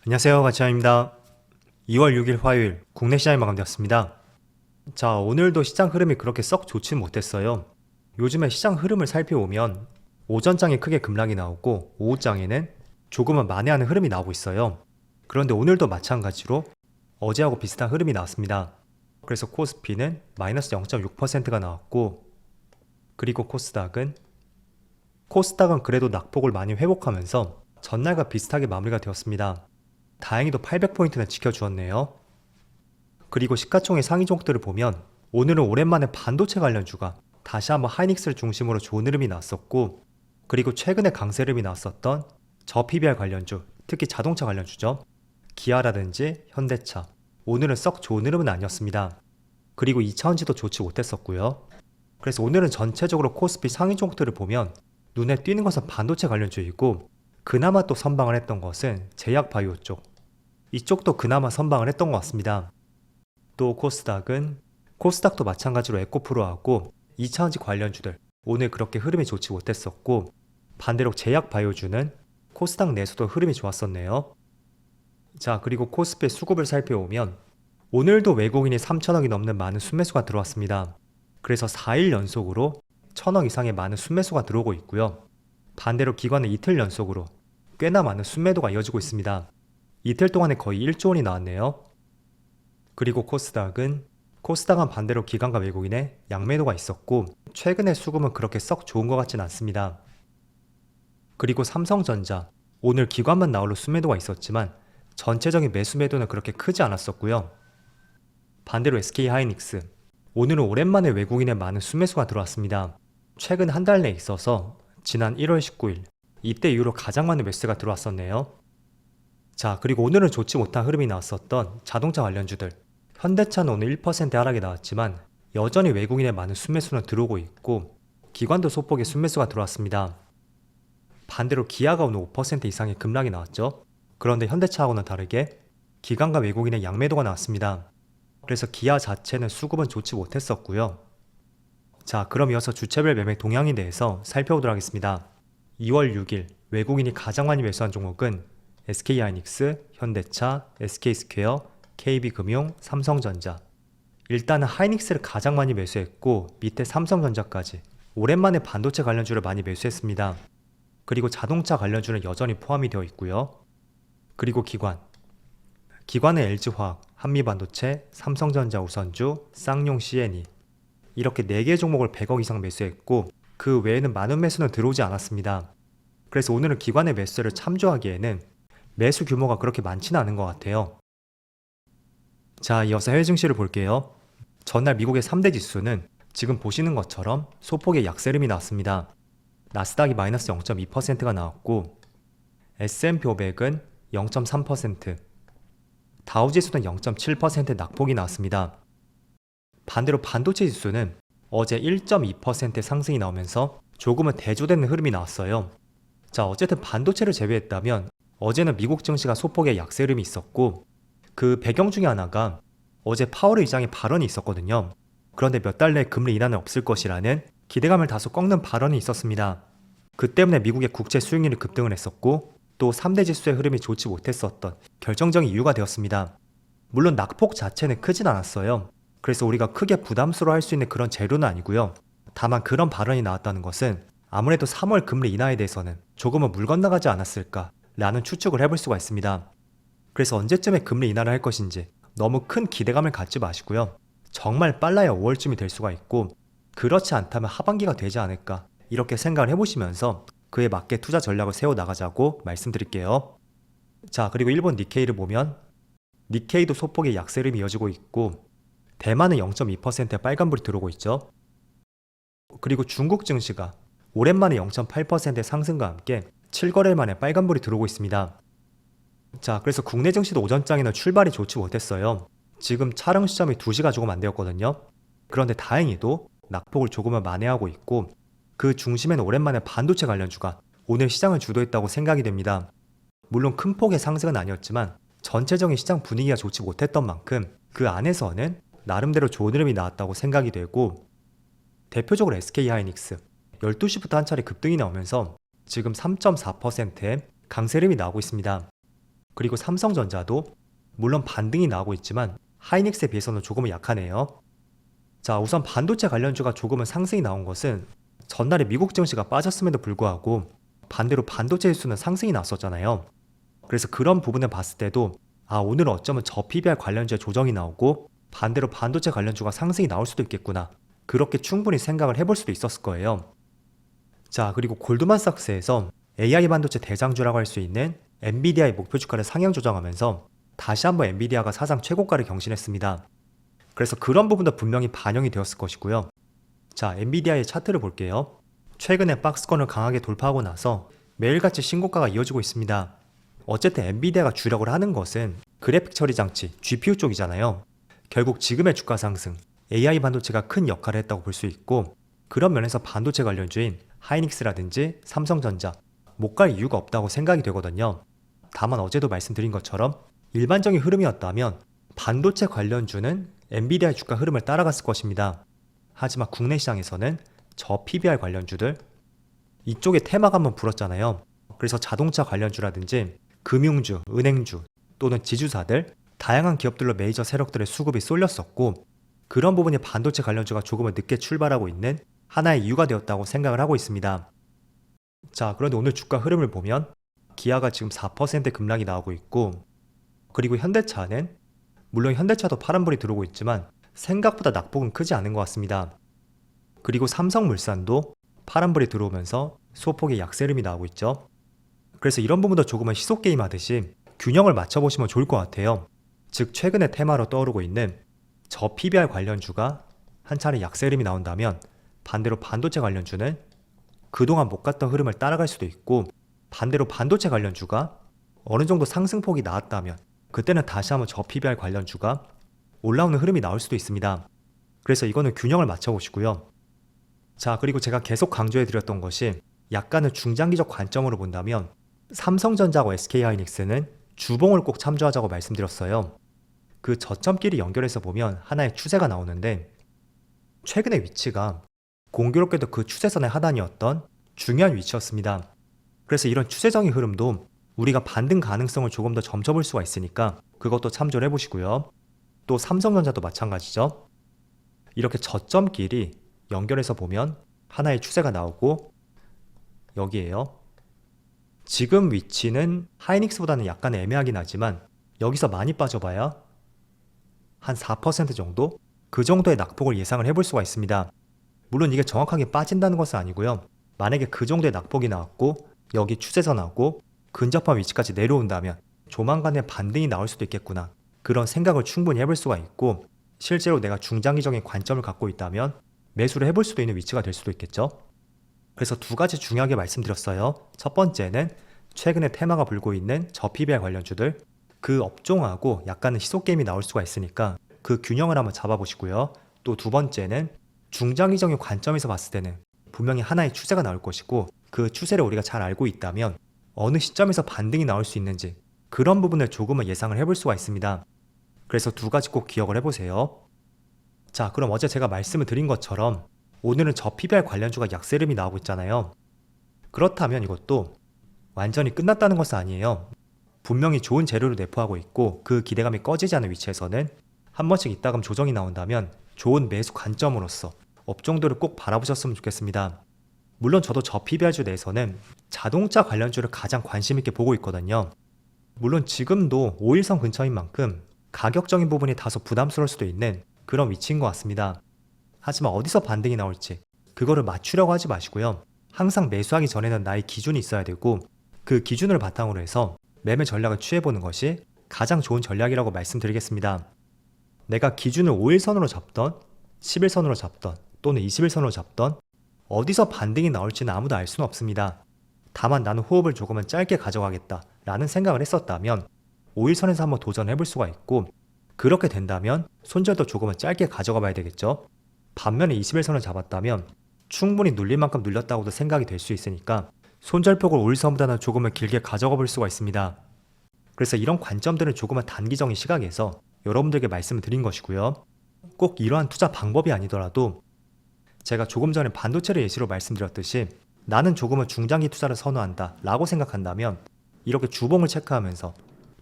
안녕하세요, 가치환입니다. 2월 6일 화요일 국내 시장이 마감되었습니다. 자, 오늘도 시장 흐름이 그렇게 썩 좋진 못했어요. 요즘에 시장 흐름을 살펴보면 오전장에 크게 급락이 나오고 오후장에는 조금은 만회하는 흐름이 나오고 있어요. 그런데 오늘도 마찬가지로 어제하고 비슷한 흐름이 나왔습니다. 그래서 코스피는 마이너스 0.6%가 나왔고, 그리고 코스닥은 그래도 낙폭을 많이 회복하면서 전날과 비슷하게 마무리가 되었습니다. 다행히도 800포인트는 지켜주었네요. 그리고 시가총액 상위 종목들을 보면 오늘은 오랜만에 반도체 관련주가 다시 한번 하이닉스를 중심으로 좋은 흐름이 나왔었고, 그리고 최근에 강세 흐름이 나왔었던 저 PBR 관련주, 특히 자동차 관련주죠. 기아라든지 현대차, 오늘은 썩 좋은 흐름은 아니었습니다. 그리고 2차원지도 좋지 못했었고요. 그래서 오늘은 전체적으로 코스피 상위 종목들을 보면 눈에 띄는 것은 반도체 관련주이고, 그나마 또 선방을 했던 것은 제약바이오 쪽, 이쪽도 그나마 선방을 했던 것 같습니다. 또 코스닥도 마찬가지로 에코프로하고 2차원지 관련주들 오늘 그렇게 흐름이 좋지 못했었고, 반대로 제약바이오주는 코스닥 내에서도 흐름이 좋았었네요. 자, 그리고 코스피의 수급을 살펴보면 오늘도 외국인이 3천억이 넘는 많은 순매수가 들어왔습니다. 그래서 4일 연속으로 1,000억 이상의 많은 순매수가 들어오고 있고요. 반대로 기관은 이틀 연속으로 꽤나 많은 순매도가 이어지고 있습니다. 이틀 동안에 거의 1조 원이 나왔네요. 그리고 코스닥은 반대로 기관과 외국인의 양매도가 있었고, 최근의 수급은 그렇게 썩 좋은 것 같진 않습니다. 그리고 삼성전자, 오늘 기관만 나홀로 순매도가 있었지만 전체적인 매수 매도는 그렇게 크지 않았었고요. 반대로 SK하이닉스, 오늘은 오랜만에 외국인의 많은 순매수가 들어왔습니다. 최근 한 달 내에 있어서 지난 1월 19일 이때 이후로 가장 많은 매수가 들어왔었네요. 자, 그리고 오늘은 좋지 못한 흐름이 나왔었던 자동차 관련주들, 현대차는 오늘 1% 하락이 나왔지만 여전히 외국인의 많은 순매수는 들어오고 있고, 기관도 소폭의 순매수가 들어왔습니다. 반대로 기아가 오늘 5% 이상의 급락이 나왔죠. 그런데 현대차하고는 다르게 기관과 외국인의 양매도가 나왔습니다. 그래서 기아 자체는 수급은 좋지 못했었고요. 자, 그럼 이어서 주체별 매매 동향에 대해서 살펴보도록 하겠습니다. 2월 6일 외국인이 가장 많이 매수한 종목은 SK하이닉스, 현대차, SK스퀘어, KB금융, 삼성전자. 일단은 하이닉스를 가장 많이 매수했고, 밑에 삼성전자까지 오랜만에 반도체 관련주를 많이 매수했습니다. 그리고 자동차 관련주는 여전히 포함이 되어 있고요. 그리고 기관은 LG화학, 한미반도체, 삼성전자 우선주, 쌍용 C&E, 이렇게 4개 종목을 100억 이상 매수했고, 그 외에는 많은 매수는 들어오지 않았습니다. 그래서 오늘은 기관의 매수를 참조하기에는 매수 규모가 그렇게 많지는 않은 것 같아요. 자, 이어서 해외 증시를 볼게요. 전날 미국의 3대 지수는 지금 보시는 것처럼 소폭의 약세 흐름이 나왔습니다. 나스닥이 마이너스 0.2%가 나왔고, S&P 500은 0.3%, 다우지수는 0.7% 낙폭이 나왔습니다. 반대로 반도체 지수는 어제 1.2% 상승이 나오면서 조금은 대조되는 흐름이 나왔어요. 자, 어쨌든 반도체를 제외했다면 어제는 미국 증시가 소폭의 약세 흐름이 있었고, 그 배경 중에 하나가 어제 파월 의장의 발언이 있었거든요. 그런데 몇 달 내에 금리 인하는 없을 것이라는 기대감을 다소 꺾는 발언이 있었습니다. 그 때문에 미국의 국채 수익률이 급등을 했었고, 또 3대 지수의 흐름이 좋지 못했었던 결정적인 이유가 되었습니다. 물론 낙폭 자체는 크진 않았어요. 그래서 우리가 크게 부담스러워할 수 있는 그런 재료는 아니고요. 다만 그런 발언이 나왔다는 것은 아무래도 3월 금리 인하에 대해서는 조금은 물 건너가지 않았을까 라는 추측을 해볼 수가 있습니다. 그래서 언제쯤에 금리 인하를 할 것인지 너무 큰 기대감을 갖지 마시고요. 정말 빨라야 5월쯤이 될 수가 있고, 그렇지 않다면 하반기가 되지 않을까 이렇게 생각을 해보시면서 그에 맞게 투자 전략을 세워나가자고 말씀드릴게요. 자, 그리고 일본 니케이를 보면 니케이도 소폭의 약세 흐름이 이어지고 있고, 대만은 0.2%의 빨간불이 들어오고 있죠. 그리고 중국 증시가 오랜만에 0.8%의 상승과 함께 7거래일 만에 빨간불이 들어오고 있습니다. 자, 그래서 국내 증시도 오전장에는 출발이 좋지 못했어요. 지금 촬영 시점이 2시가 조금 안 되었거든요. 그런데 다행히도 낙폭을 조금은 만회하고 있고, 그 중심에는 오랜만에 반도체 관련주가 오늘 시장을 주도했다고 생각이 됩니다. 물론 큰 폭의 상승은 아니었지만 전체적인 시장 분위기가 좋지 못했던 만큼 그 안에서는 나름대로 좋은 흐름이 나왔다고 생각이 되고, 대표적으로 SK하이닉스 12시부터 한 차례 급등이 나오면서 지금 3.4%의 강세 흐름이 나오고 있습니다. 그리고 삼성전자도 물론 반등이 나오고 있지만 하이닉스에 비해서는 조금은 약하네요. 자, 우선 반도체 관련주가 조금은 상승이 나온 것은 전날에 미국 증시가 빠졌음에도 불구하고 반대로 반도체 지수는 상승이 났었잖아요. 그래서 그런 부분을 봤을 때도 오늘은 어쩌면 저 PBR 관련주에 조정이 나오고 반대로 반도체 관련주가 상승이 나올 수도 있겠구나. 그렇게 충분히 생각을 해볼 수도 있었을 거예요. 자, 그리고 골드만삭스에서 AI 반도체 대장주라고 할 수 있는 엔비디아의 목표 주가를 상향 조정하면서 다시 한번 엔비디아가 사상 최고가를 경신했습니다. 그래서 그런 부분도 분명히 반영이 되었을 것이고요. 자, 엔비디아의 차트를 볼게요. 최근에 박스권을 강하게 돌파하고 나서 매일같이 신고가가 이어지고 있습니다. 어쨌든 엔비디아가 주력을 하는 것은 그래픽 처리 장치, GPU 쪽이잖아요. 결국 지금의 주가 상승, AI 반도체가 큰 역할을 했다고 볼 수 있고, 그런 면에서 반도체 관련주인 하이닉스라든지 삼성전자 못 갈 이유가 없다고 생각이 되거든요. 다만 어제도 말씀드린 것처럼 일반적인 흐름이었다면 반도체 관련주는 엔비디아의 주가 흐름을 따라갔을 것입니다. 하지만 국내 시장에서는 저 PBR 관련주들 이쪽에 테마가 한번 불었잖아요. 그래서 자동차 관련주라든지 금융주, 은행주 또는 지주사들 다양한 기업들로 메이저 세력들의 수급이 쏠렸었고, 그런 부분이 반도체 관련주가 조금은 늦게 출발하고 있는 하나의 이유가 되었다고 생각을 하고 있습니다. 자, 그런데 오늘 주가 흐름을 보면 기아가 지금 4% 급락이 나오고 있고, 그리고 현대차는 물론 현대차도 파란불이 들어오고 있지만 생각보다 낙폭은 크지 않은 것 같습니다. 그리고 삼성물산도 파란불이 들어오면서 소폭의 약세 흐름이 나오고 있죠. 그래서 이런 부분도 조금은 시소게임 하듯이 균형을 맞춰보시면 좋을 것 같아요. 즉 최근에 테마로 떠오르고 있는 저 PBR 관련주가 한 차례 약세 흐름이 나온다면 반대로 반도체 관련주는 그동안 못 갔던 흐름을 따라갈 수도 있고, 반대로 반도체 관련주가 어느 정도 상승폭이 나왔다면 그때는 다시 한번 저 PBR 관련주가 올라오는 흐름이 나올 수도 있습니다. 그래서 이거는 균형을 맞춰보시고요. 자, 그리고 제가 계속 강조해드렸던 것이 약간은 중장기적 관점으로 본다면 삼성전자와 SK하이닉스는 주봉을 꼭 참조하자고 말씀드렸어요. 그 저점끼리 연결해서 보면 하나의 추세가 나오는데, 최근의 위치가 공교롭게도 그 추세선의 하단이었던 중요한 위치였습니다. 그래서 이런 추세적인 흐름도 우리가 반등 가능성을 조금 더 점쳐볼 수가 있으니까 그것도 참조를 해보시고요. 또 삼성전자도 마찬가지죠. 이렇게 저점끼리 연결해서 보면 하나의 추세가 나오고, 여기에요. 지금 위치는 하이닉스보다는 약간 애매하긴 하지만 여기서 많이 빠져봐야 한 4% 정도? 그 정도의 낙폭을 예상을 해볼 수가 있습니다. 물론 이게 정확하게 빠진다는 것은 아니고요. 만약에 그 정도의 낙폭이 나왔고 여기 추세선하고 근접한 위치까지 내려온다면 조만간에 반등이 나올 수도 있겠구나, 그런 생각을 충분히 해볼 수가 있고, 실제로 내가 중장기적인 관점을 갖고 있다면 매수를 해볼 수도 있는 위치가 될 수도 있겠죠. 그래서 두 가지 중요하게 말씀드렸어요. 첫 번째는 최근에 테마가 불고 있는 저 PBR 관련주들, 그 업종하고 약간은 시소게임이 나올 수가 있으니까 그 균형을 한번 잡아보시고요. 또 두 번째는 중장기적인 관점에서 봤을 때는 분명히 하나의 추세가 나올 것이고, 그 추세를 우리가 잘 알고 있다면 어느 시점에서 반등이 나올 수 있는지 그런 부분을 조금은 예상을 해볼 수가 있습니다. 그래서 두 가지 꼭 기억을 해보세요. 자, 그럼 어제 제가 말씀을 드린 것처럼 오늘은 저 PBR 관련주가 약세 흐름이 나오고 있잖아요. 그렇다면 이것도 완전히 끝났다는 것은 아니에요. 분명히 좋은 재료를 내포하고 있고 그 기대감이 꺼지지 않은 위치에서는 한 번씩 이따금 조정이 나온다면 좋은 매수 관점으로서 업종들을 꼭 바라보셨으면 좋겠습니다. 물론 저도 저 PBR주 내에서는 자동차 관련주를 가장 관심 있게 보고 있거든요. 물론 지금도 5일선 근처인 만큼 가격적인 부분이 다소 부담스러울 수도 있는 그런 위치인 것 같습니다. 하지만 어디서 반등이 나올지 그거를 맞추려고 하지 마시고요. 항상 매수하기 전에는 나의 기준이 있어야 되고, 그 기준을 바탕으로 해서 매매 전략을 취해보는 것이 가장 좋은 전략이라고 말씀드리겠습니다. 내가 기준을 5일선으로 잡던 10일선으로 잡던 또는 20일선으로 잡던 어디서 반등이 나올지는 아무도 알 수는 없습니다. 다만 나는 호흡을 조금은 짧게 가져가겠다 라는 생각을 했었다면 5일선에서 한번 도전해볼 수가 있고, 그렇게 된다면 손절도 조금은 짧게 가져가 봐야 되겠죠. 반면에 20일선을 잡았다면 충분히 눌릴 만큼 눌렸다고도 생각이 될 수 있으니까 손절폭을 5일선보다는 조금은 길게 가져가 볼 수가 있습니다. 그래서 이런 관점들은 조금은 단기적인 시각에서 여러분들에게 말씀을 드린 것이고요. 꼭 이러한 투자 방법이 아니더라도 제가 조금 전에 반도체를 예시로 말씀드렸듯이 나는 조금은 중장기 투자를 선호한다 라고 생각한다면 이렇게 주봉을 체크하면서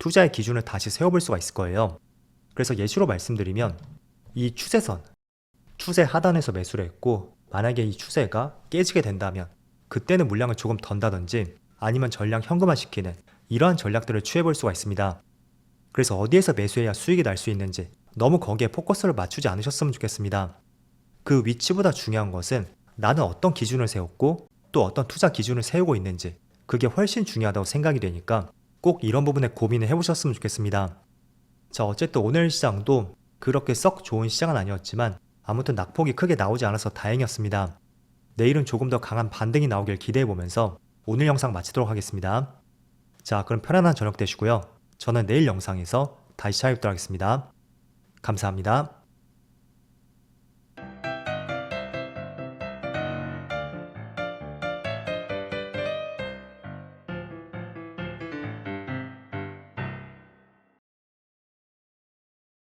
투자의 기준을 다시 세워볼 수가 있을 거예요. 그래서 예시로 말씀드리면 이 추세선, 추세 하단에서 매수를 했고 만약에 이 추세가 깨지게 된다면 그때는 물량을 조금 던다든지 아니면 전량 현금화시키는 이러한 전략들을 취해볼 수가 있습니다. 그래서 어디에서 매수해야 수익이 날 수 있는지 너무 거기에 포커스를 맞추지 않으셨으면 좋겠습니다. 그 위치보다 중요한 것은 나는 어떤 기준을 세웠고 또 어떤 투자 기준을 세우고 있는지 그게 훨씬 중요하다고 생각이 되니까 꼭 이런 부분에 고민을 해보셨으면 좋겠습니다. 자, 어쨌든 오늘 시장도 그렇게 썩 좋은 시장은 아니었지만 아무튼 낙폭이 크게 나오지 않아서 다행이었습니다. 내일은 조금 더 강한 반등이 나오길 기대해보면서 오늘 영상 마치도록 하겠습니다. 자, 그럼 편안한 저녁 되시고요. 저는 내일 영상에서 다시 찾아뵙도록 하겠습니다. 감사합니다.